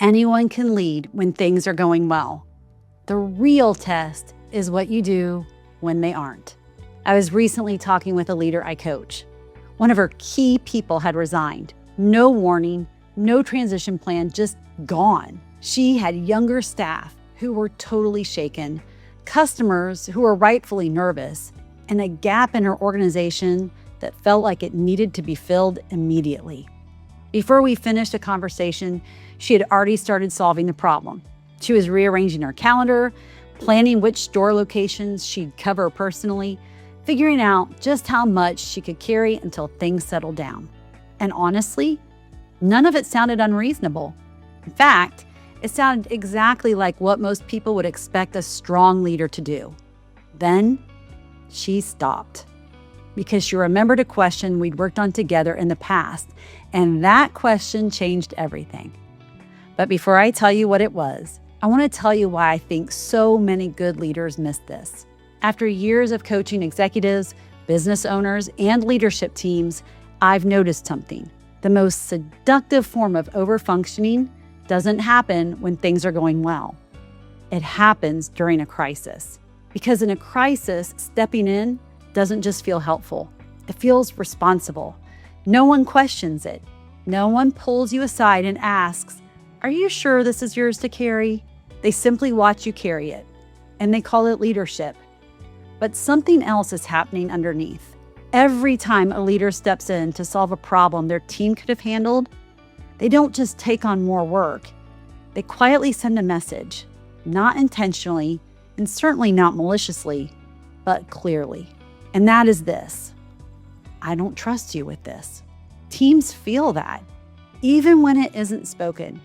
Anyone can lead when things are going well. The real test is what you do when they aren't. I was recently talking with a leader I coach. One of her key people had resigned. No warning, no transition plan, just gone. She had younger staff who were totally shaken, customers who were rightfully nervous, and a gap in her organization that felt like it needed to be filled immediately. Before we finished the conversation, she had already started solving the problem. She was rearranging her calendar, planning which store locations she'd cover personally, figuring out just how much she could carry until things settled down. And honestly, none of it sounded unreasonable. In fact, it sounded exactly like what most people would expect a strong leader to do. Then she stopped because she remembered a question we'd worked on together in the past, and that question changed everything. But before I tell you what it was, I want to tell you why I think so many good leaders miss this. After years of coaching executives, business owners, and leadership teams, I've noticed something. The most seductive form of overfunctioning doesn't happen when things are going well. It happens during a crisis. Because in a crisis, stepping in doesn't just feel helpful. It feels responsible. No one questions it. No one pulls you aside and asks, "Are you sure this is yours to carry?" They simply watch you carry it, and they call it leadership. But something else is happening underneath. Every time a leader steps in to solve a problem their team could have handled, they don't just take on more work. They quietly send a message, not intentionally, and certainly not maliciously, but clearly. And that is this: I don't trust you with this. Teams feel that, even when it isn't spoken,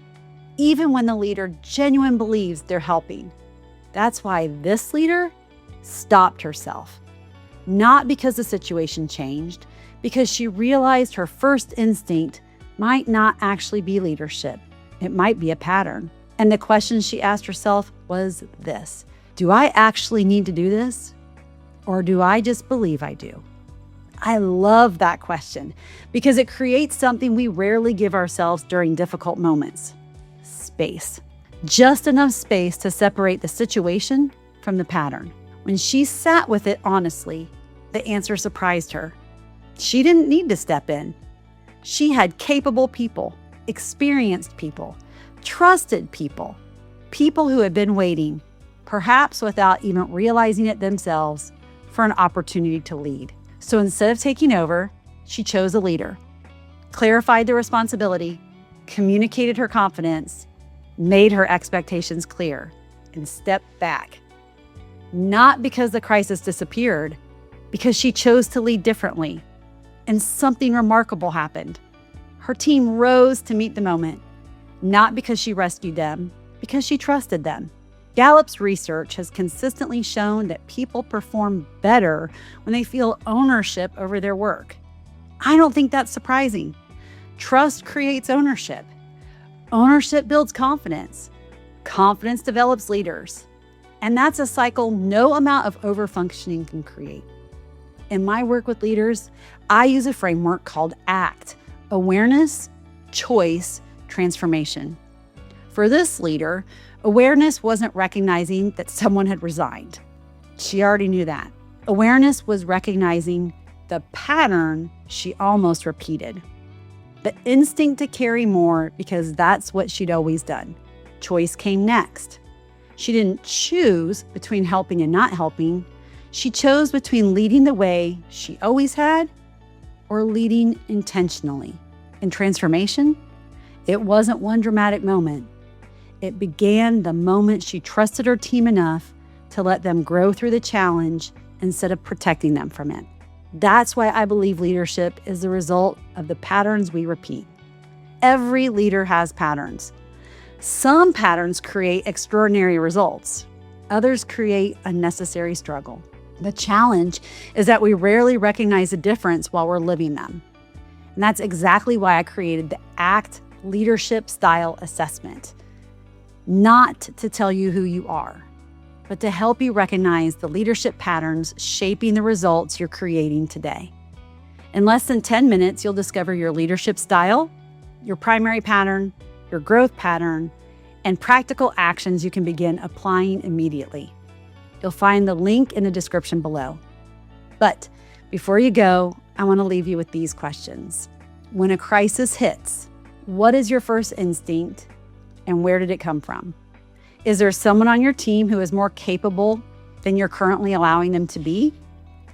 even when the leader genuinely believes they're helping. That's why this leader stopped herself. Not because the situation changed, because she realized her first instinct might not actually be leadership. It might be a pattern. And the question she asked herself was this: do I actually need to do this? Or do I just believe I do? I love that question because it creates something we rarely give ourselves during difficult moments: space. Just enough space to separate the situation from the pattern. When she sat with it honestly, the answer surprised her. She didn't need to step in. She had capable people, experienced people, trusted people, people who had been waiting, perhaps without even realizing it themselves, for an opportunity to lead. So instead of taking over, she chose a leader, clarified the responsibility, communicated her confidence, made her expectations clear, and stepped back. Not because the crisis disappeared, because she chose to lead differently. And something remarkable happened. Her team rose to meet the moment, not because she rescued them, because she trusted them. Gallup's research has consistently shown that people perform better when they feel ownership over their work. I don't think that's surprising. Trust creates ownership. Ownership builds confidence. Confidence develops leaders. And that's a cycle no amount of overfunctioning can create. In my work with leaders, I use a framework called ACT: awareness, choice, transformation. For this leader, awareness wasn't recognizing that someone had resigned. She already knew that. Awareness was recognizing the pattern she almost repeated. The instinct to carry more because that's what she'd always done. Choice came next. She didn't choose between helping and not helping. She chose between leading the way she always had or leading intentionally. And transformation? It wasn't one dramatic moment. It began the moment she trusted her team enough to let them grow through the challenge instead of protecting them from it. That's why I believe leadership is the result of the patterns we repeat. Every leader has patterns. Some patterns create extraordinary results. Others create unnecessary struggle. The challenge is that we rarely recognize the difference while we're living them. And that's exactly why I created the ACT Leadership Style Assessment. Not to tell you who you are, but to help you recognize the leadership patterns shaping the results you're creating today. In less than 10 minutes, you'll discover your leadership style, your primary pattern, your growth pattern, and practical actions you can begin applying immediately. You'll find the link in the description below. But before you go, I want to leave you with these questions. When a crisis hits, what is your first instinct and where did it come from? Is there someone on your team who is more capable than you're currently allowing them to be?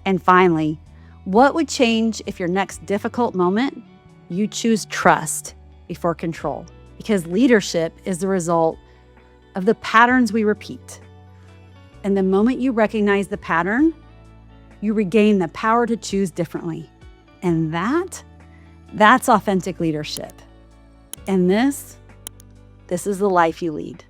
And finally, what would change if your next difficult moment, you choose trust before control? Because leadership is the result of the patterns we repeat. And the moment you recognize the pattern, you regain the power to choose differently. And that's authentic leadership. And this is the life you lead.